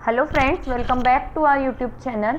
Hello friends, welcome back to our YouTube channel.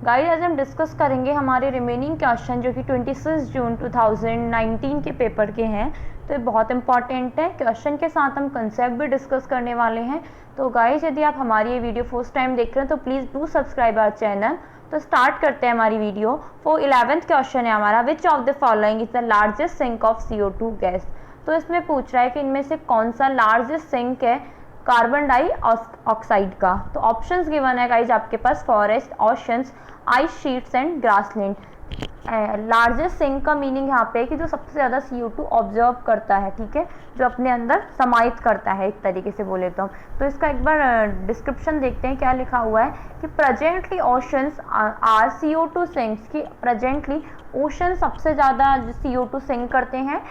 Guys, आज हम discuss करेंगे हमारे रिमेनिंग क्वेश्चन जो कि 26 जून 2019 के पेपर के हैं। तो ये बहुत इंपॉर्टेंट है। क्वेश्चन के साथ हम कंसेप्ट भी डिस्कस करने वाले हैं। तो गाइस, यदि आप हमारी ये वीडियो फर्स्ट टाइम देख रहे हैं तो please do subscribe our channel. तो स्टार्ट करते हैं हमारी वीडियो। वो 11th क्वेश्चन है हमारा, which of the following is the largest sink of CO2 gas. तो इसमें पूछ रहा है कि इनमें से कौन सा लार्जेस्ट सिंक है कार्बन डाई ऑक्साइड का। तो ऑप्शंस गिवन है गाइज आपके पास, forest, oceans, ice sheets and grassland. Largest sink का मीनिंग यहाँ पे है कि जो सबसे ज़्यादा CO2 ऑब्जर्व करता है, ठीक है, जो अपने अंदर समाहित करता है, एक तरीके से बोले तो इसका एक बार डिस्क्रिप्शन देखते हैं क्या लिखा हुआ है कि presently oceans are CO2 sinks, कि प्रेजेंटली ओशन सबसे ज़्यादा CO2 सिंक करते हैं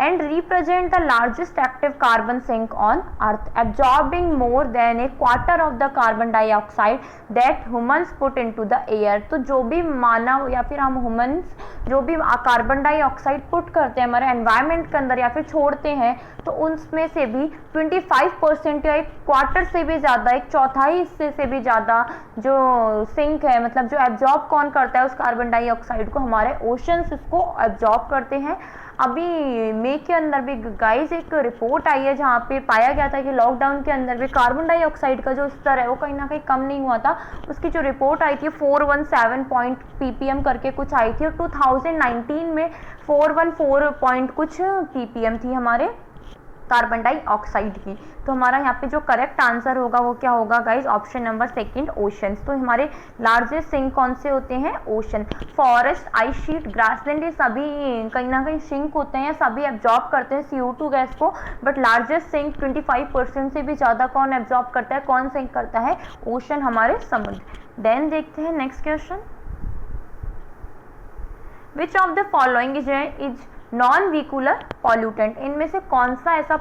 and represent the largest active carbon sink on earth, absorbing more than a quarter of the carbon dioxide that humans put into the air। तो जो भी मानव या फिर हम ह्यूमंस जो भी कार्बन डाइऑक्साइड पुट करते हैं हमारे एनवायरनमेंट के अंदर या फिर छोड़ते हैं, तो उनमें से भी 25% या एक क्वार्टर से भी ज़्यादा, एक चौथाई हिस्से से भी ज़्यादा जो सिंक है, मतलब जो एब्जॉर्ब कौन करता है उस कार्बन डाइऑक्साइड को, हमारे ओशंस इसको एब्जॉर्ब करते हैं। अभी मई के अंदर भी गाइस एक रिपोर्ट आई है जहाँ पे पाया गया था कि लॉकडाउन के अंदर भी कार्बन डाइऑक्साइड का जो स्तर है वो कहीं ना कहीं कम नहीं हुआ था। उसकी जो रिपोर्ट आई थी 417 ppm करके कुछ आई थी, और 2019 में 414 पॉइंट कुछ ppm थी हमारे कार्बन डाइऑक्साइड की। तो हमारा यहाँ पे जो करेक्ट आंसर होगा वो क्या होगा guys, option number second, oceans. तो हमारे लार्जेस्ट सिंक कौन से होते हैं, ocean. Forest, ice sheet, grassland, ये सभी कहीं ना कहीं सिंक होते हैं, सभी एब्जॉर्ब करते हैं CO2 गैस को, बट लार्जेस्ट सिंक 25% से भी ज़्यादा कौन एब्जॉर्ब करता है, कौन सिंक करता है, ओशन, हमारे समुद्र। देन देखते हैं next question, which of the following is non vehicular pollutant. इनमें से कौन सा ऐसा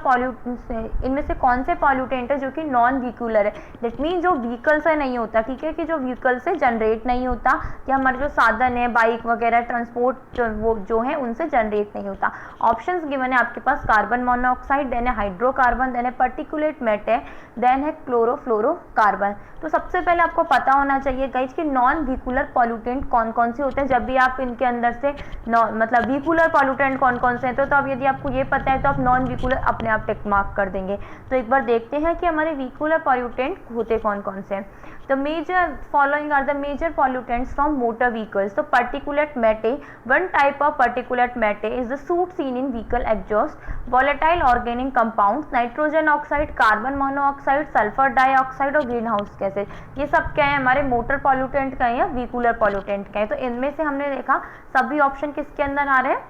इनमें से कौन से पॉल्यूटेंट है जो कि नॉन व्हीकुलर है। दैट मीन जो व्हीकल से नहीं होता, ठीक है, कि जो व्हीकल से जनरेट नहीं होता, या हमारे जो साधन है बाइक वगैरह ट्रांसपोर्ट वो जो है उनसे जनरेट नहीं होता। ऑप्शंस गिवन है आपके पास, कार्बन मोनोऑक्साइड, देन है हाइड्रोकार्बन, देन है पर्टिकुलेट मैटर, देन है क्लोरोफ्लोरोकार्बन। तो सबसे पहले आपको पता होना चाहिए गाइज कि नॉन व्हीकुलर पॉल्यूटेंट कौन कौन से होते हैं। जब भी आप इनके अंदर से मतलब व्हीकुलर पॉल्यूटेंट कौन कौन से हैं, तो अब यदि आपको ये पता है तो आप नॉन व्हीकुलर अपने आप टिक मार्क कर देंगे। तो एक बार देखते हैं कि हमारे व्हीकुलर पॉल्यूटेंट होते कौन कौन से हैं। The major following are the major pollutants from motor vehicles. तो particulate matter, one type of particulate matter is the soot seen in vehicle exhaust, volatile organic compound, nitrogen oxide, carbon monoxide, sulphur dioxide और greenhouse gases. ये सब क्या है, हमारे motor pollutant का है या व्हीकुलर पॉल्यूटेंट का है। तो इनमें से हमने देखा सभी ऑप्शन किसके अंदर आ रहे हैं,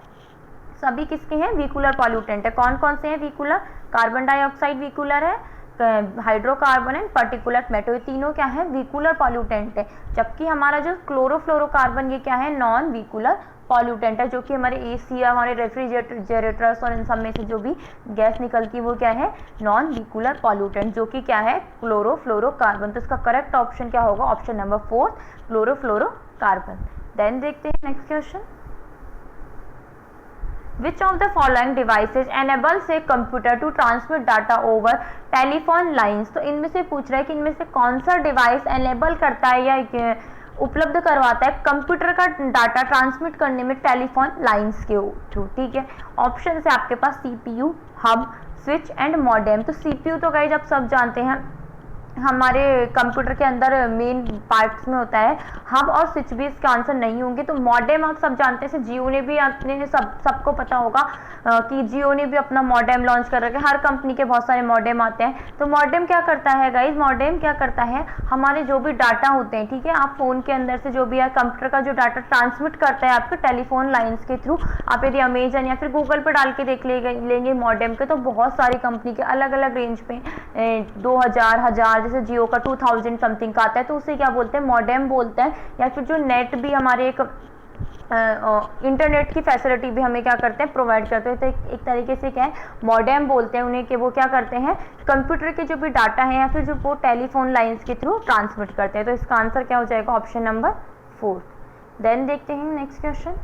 सभी किसके हैं, व्हीकुलर पॉल्यूटेंट है। कौन कौन से हैं व्हीकुलर, कार्बन डाइऑक्साइड व्हीकुलर है, हाइड्रोकार्बन एंड पर्टिकुलेट मैटर, ये तीनों क्या है, व्हीकुलर पॉल्यूटेंट है। जबकि हमारा जो क्लोरोफ्लोरोकार्बन ये क्या है, नॉन व्हीकुलर पॉल्यूटेंट है, जो कि हमारे AC या हमारे रेफ्रिजरेटर्स और इन सब में से जो भी गैस निकलती है वो क्या है, नॉन व्हीकुलर पॉल्यूटेंट, जो कि क्या है, क्लोरोफ्लोरोकार्बन। तो इसका करेक्ट ऑप्शन क्या होगा, ऑप्शन नंबर 4, क्लोरोफ्लोरोकार्बन। देन देखते हैं next question, Which of the following devices enables a computer to transmit data over telephone lines। तो इनमें से पूछ रहा है कि इनमें से कौन सा डिवाइस एनेबल करता है या उपलब्ध करवाता है कंप्यूटर का डाटा ट्रांसमिट करने में टेलीफोन लाइंस के थ्रू, ठीक है। ऑप्शन है आपके पास CPU, hub, switch and modem. तो CPU तो गाइस आप सब जानते हैं हमारे कंप्यूटर के अंदर मेन पार्ट्स में होता है, हब और स्विच भी इसका आंसर नहीं होंगे। तो मॉडेम आप सब जानते हैं, जियो ने भी अपने सबको पता होगा कि जियो ने भी अपना मॉडेम लॉन्च कर रखा है, हर कंपनी के बहुत सारे मॉडेम आते हैं। तो मॉडेम क्या करता है गाइज, मॉडेम क्या करता है, हमारे जो भी डाटा होते हैं, ठीक है, आप फोन के अंदर से जो भी है कंप्यूटर का जो डाटा ट्रांसमिट करता है आपके टेलीफोन लाइन्स के थ्रू। आप यदि अमेजन या फिर गूगल पर डाल के देख लेंगे मॉडेम के, तो बहुत सारी कंपनी के अलग अलग रेंज पे 2000 जैसे जियो का 2000 समथिंग का आता है, तो उसे क्या बोलते हैं, मॉडेम बोलते हैं। या फिर जो नेट भी हमारे एक इंटरनेट की फैसिलिटी भी हमें क्या करते हैं, प्रोवाइड करते हैं, तो एक तरीके से क्या है, मॉडेम बोलते हैं उन्हें, कि वो क्या करते हैं, कंप्यूटर के जो भी डाटा है या फिर जो वो टेलीफोन लाइंस के थ्रू ट्रांसमिट करते हैं। तो इसका आंसर क्या हो जाएगा, ऑप्शन नंबर 4। देन देखते हैं next question,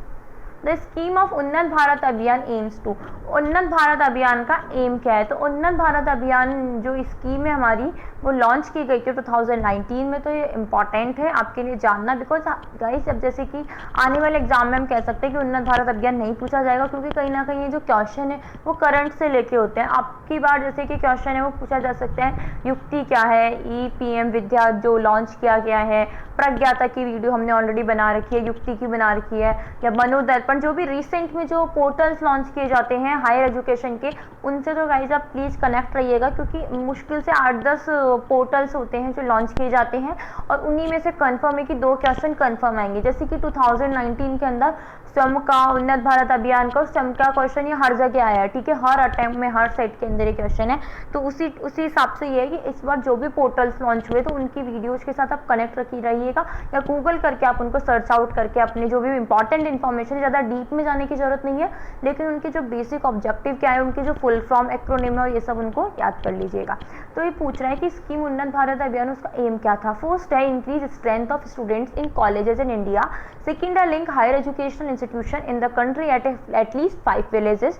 the scheme of उन्नत भारत अभियान एम्स टू, उन्नत भारत अभियान का एम क्या है? तो उन्नत भारत अभियान जो स्कीम है हमारी वो लॉन्च की गई थी 2019 में। तो ये इंपॉर्टेंट है आपके लिए जानना, बिकॉज गाइस अब जैसे कि आने वाले एग्जाम में हम कह सकते हैं कि उन्नत भारत अभियान नहीं पूछा जाएगा, क्योंकि कहीं ना कहीं ये जो क्वेश्चन है वो करंट से लेके होते हैं। आपकी बार जैसे कि क्वेश्चन है वो पूछा जा सकता है युक्ति क्या है, EPM विद्या जो लॉन्च किया गया है, प्रज्ञाता की वीडियो हमने ऑलरेडी बना रखी है, युक्ति की बना रखी है, या मनोदर्पण, जो भी रिसेंट में जो पोर्टल्स लॉन्च किए जाते हैं हायर एजुकेशन के, उनसे तो गाइज आप प्लीज़ कनेक्ट रहिएगा, क्योंकि मुश्किल से 8-10 पोर्टल्स होते हैं जो लॉन्च किए जाते हैं, और उन्हीं में से कंफर्म है कि 2 क्वेश्चन कंफर्म आएंगे। जैसे कि 2019 के अंदर स्वयं का उन्नत भारत अभियान का स्वयं का क्वेश्चन ये हर जगह आया है, ठीक है, हर अटेम्प्ट में हर सेट के अंदर ये क्वेश्चन है। तो उसी हिसाब से ये है कि इस बार जो भी पोर्टल्स लॉन्च हुए तो उनकी वीडियोज के साथ आप कनेक्ट रखी रहिएगा, या गूगल करके आप उनको सर्च आउट करके अपने जो भी इंपॉर्टेंट इन्फॉर्मेशन, ज़्यादा डीप में जाने की जरूरत नहीं है, लेकिन उनके जो बेसिक ऑब्जेक्टिव क्या है, उनके जो फुल फॉर्म, एक्रोनिम और ये सब उनको याद कर लीजिएगा। तो ये पूछ रहा है कि स्कीम उन्नत भारत अभियान उसका एम क्या था। फर्स्ट है increase strength of students in colleges in India, second है link higher educational institution in the country at least 5 villages,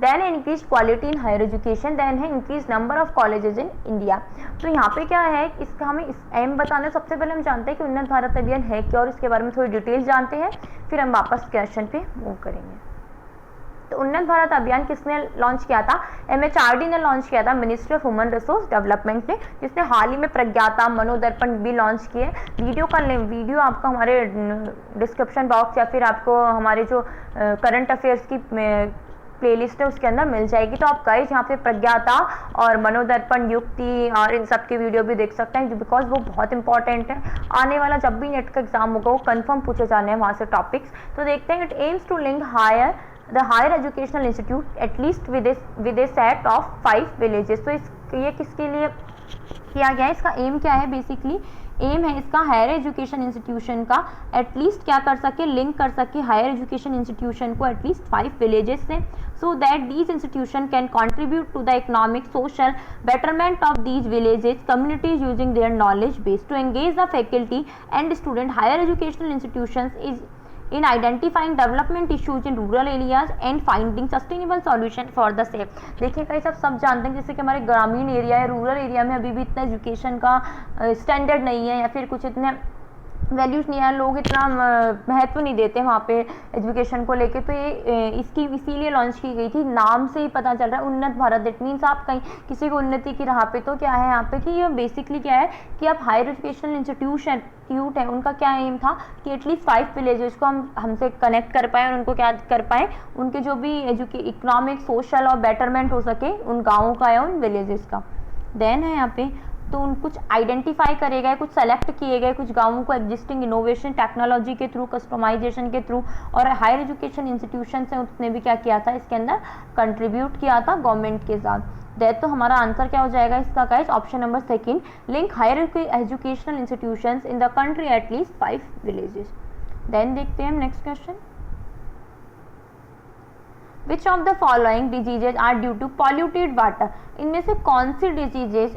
then है increase quality in higher education, then है increase number of colleges in India. तो यहाँ पे क्या है, इसका हमें इस एम बताना है। सबसे पहले हम जानते हैं कि उन्नत भारत अभियान है क्या, और इसके बारे में थोड़ी डिटेल जानते हैं, फिर हम वापस क्वेश्चन पे मूव करेंगे। तो उन्नत भारत अभियान किसने लॉन्च किया था? MHRD ने लॉन्च किया था, ministry of human resource development ने, जिसने हाल ही में प्रज्ञाता, मनोदर्पण भी लॉन्च किए। वीडियो आपका हमारे डिस्क्रिप्शन बॉक्स या फिर आपको हमारे जो करंट अफेयर्स की प्लेलिस्ट है उसके अंदर मिल जाएगी। तो आप गाइस यहाँ पे प्रज्ञाता और मनोदर्पण, युक्ति और इन सब की वीडियो भी देख सकते हैं, बिकॉज वो बहुत इंपॉर्टेंट है। आने वाला जब भी नेट का एग्जाम होगा वो कंफर्म पूछे जाने हैं वहाँ से टॉपिक्स। तो देखते हैं, it aims to link the higher educational institute at least with a set of 5 villages. तो ये किसके लिए किया गया है, इसका एम क्या है? बेसिकली एम है इसका हायर एजुकेशन इंस्टीट्यूशन का एटलीस्ट क्या कर सके, लिंक कर सके हायर एजुकेशन इंस्टीट्यूशन को एटलीस्ट 5 विलेजेस से, so that these institution can contribute to the economic social betterment of these villages communities using their knowledge base to engage the faculty and student higher educational institution is in identifying development issues in rural areas and finding sustainable solution for the same। देखिए कई सब जानते हैं जैसे कि हमारे ग्रामीण area है, रूरल एरिया में अभी भी इतना एजुकेशन का स्टैंडर्ड नहीं है, या फिर कुछ इतने वैल्यूज़ नहीं है, लोग इतना महत्व नहीं देते वहाँ पे एजुकेशन को लेके। तो ये इसकी इसीलिए लॉन्च की गई थी। नाम से ही पता चल रहा है उन्नत भारत, दैट मीन्स आप कहीं किसी को उन्नति की राह पे। तो क्या है यहाँ पे कि ये बेसिकली क्या है कि आप हायर एजुकेशनल इंस्टीट्यूट है, उनका क्या एम था कि एटलीस्ट 5 विलेजेस को हम हमसे कनेक्ट कर पाएँ और उनको क्या कर पाएँ, उनके जो भी इकोनॉमिक, सोशल और बेटरमेंट हो सके उन गाँवों का या उन विलेजेस का। देन है यहाँ पे तो उन कुछ आइडेंटिफाई करे गए, कुछ सेलेक्ट किए गए कुछ गांवों को एग्जिस्टिंग इनोवेशन टेक्नोलॉजी के थ्रू, कस्टमाइजेशन के थ्रू, और हायर एजुकेशन इंस्टीट्यूशन से उसने भी क्या किया था, इसके अंदर कंट्रीब्यूट किया था गवर्नमेंट के साथ। दैट तो हमारा आंसर क्या हो जाएगा इसका guys, option number second, link higher educational institutions in the country at least 5 villages. Then देखते हैं हम next question, which of the following diseases are due to polluted water. इनमें से कौन सी डिजीजेज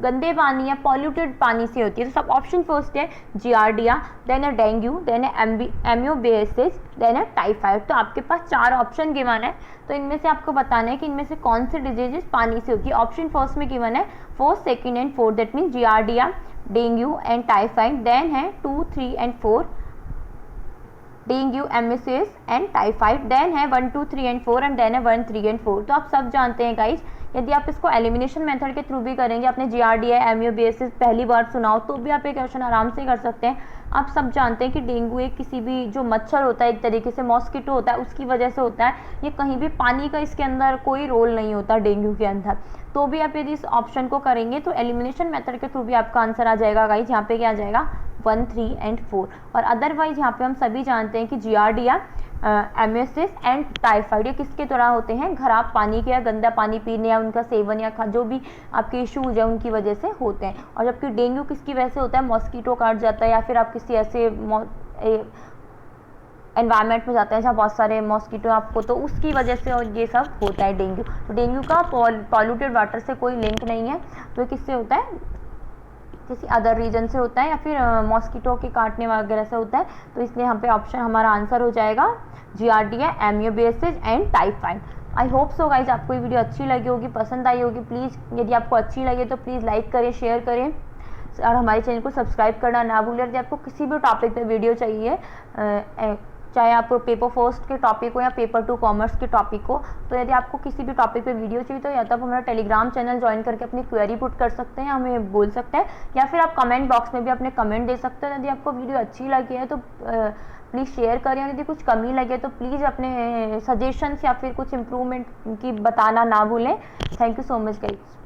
गंदे पानी या पॉल्यूटेड पानी से होती है? तो सब ऑप्शन फर्स्ट है जियार्डिया, देन है डेंगू, देन है एमियोबेसिस, देन है टाइफाइड। तो आपके पास 4 ऑप्शन गिवन है, तो इनमें से आपको बताना है कि इनमें से कौन सी डिजीजेस पानी से होती है। ऑप्शन फर्स्ट में गिवन है 4, second and 4, that mean giardia, dengue and typhoid. Then है 2, 3 and 4 dengue, amoebiasis and typhoid. Then है 1, 2, 3 एंड 4 एंड देन है 1, 3 एंड 4। तो आप सब जानते हैं गाइस, यदि आप इसको एलिमिनेशन मेथड के थ्रू भी करेंगे, आपने जियार्डिया, एमियोबेसिस पहली बार सुना हो तो भी आप ये क्वेश्चन आराम से कर सकते हैं। आप सब जानते हैं कि डेंगू एक किसी भी जो मच्छर होता है, एक तरीके से मॉस्किटो होता है, उसकी वजह से होता है। ये कहीं भी पानी का इसके अंदर कोई रोल नहीं होता डेंगू के अंदर। तो भी आप यदि इस ऑप्शन को करेंगे तो एलिमिनेशन मेथड के थ्रू भी आपका आंसर आ जाएगा गाइस। यहाँ पे क्या आ जाएगा 1, 3 एंड 4। और अदरवाइज यहाँ पे हम सभी जानते हैं कि जियार्डिया, एमियोसिस एंड टाइफाइड ये किसके द्वारा होते हैं, खराब पानी के या गंदा पानी पीने या उनका सेवन या जो भी आपके इश्यूज है उनकी वजह से होते हैं। और जबकि डेंगू किसकी वजह से होता है, मॉस्किटो काट जाता है या फिर आप किसी ऐसे एनवायरनमेंट में जाते हैं जहाँ बहुत सारे मॉस्किटो आपको, तो उसकी वजह से और ये सब होता है डेंगू। तो डेंगू का पॉल्यूटेड वाटर से कोई लिंक नहीं है। तो किससे होता है, किसी अदर रीजन से होता है या फिर मॉस्किटो के काटने वगैरह से होता है, तो इसलिए यहाँ पे ऑप्शन हमारा आंसर हो जाएगा giardia, amoebiasis and typhoid. I hope so guys आपको ये वीडियो अच्छी लगी होगी, पसंद आई होगी। प्लीज़ यदि आपको अच्छी लगे तो प्लीज़ लाइक करें, शेयर करें और हमारे चैनल को सब्सक्राइब करना ना भूलें। यदि आपको किसी भी टॉपिक पे वीडियो चाहिए, चाहे आपको पेपर फर्स्ट के टॉपिक हो या पेपर 2 कॉमर्स के टॉपिक हो, तो यदि आपको किसी भी टॉपिक पे वीडियो चाहिए तो या तो आप हमारा टेलीग्राम चैनल ज्वाइन करके अपनी क्वेरी पुट कर सकते हैं, हमें बोल सकते हैं, या फिर आप कमेंट बॉक्स में भी अपने कमेंट दे सकते हैं। यदि आपको वीडियो अच्छी लगी है तो प्लीज़ शेयर करें, और यदि कुछ कमी लगे तो प्लीज़ अपने सजेशंस या फिर कुछ इम्प्रूवमेंट की बताना ना भूलें। Thank you so much guys.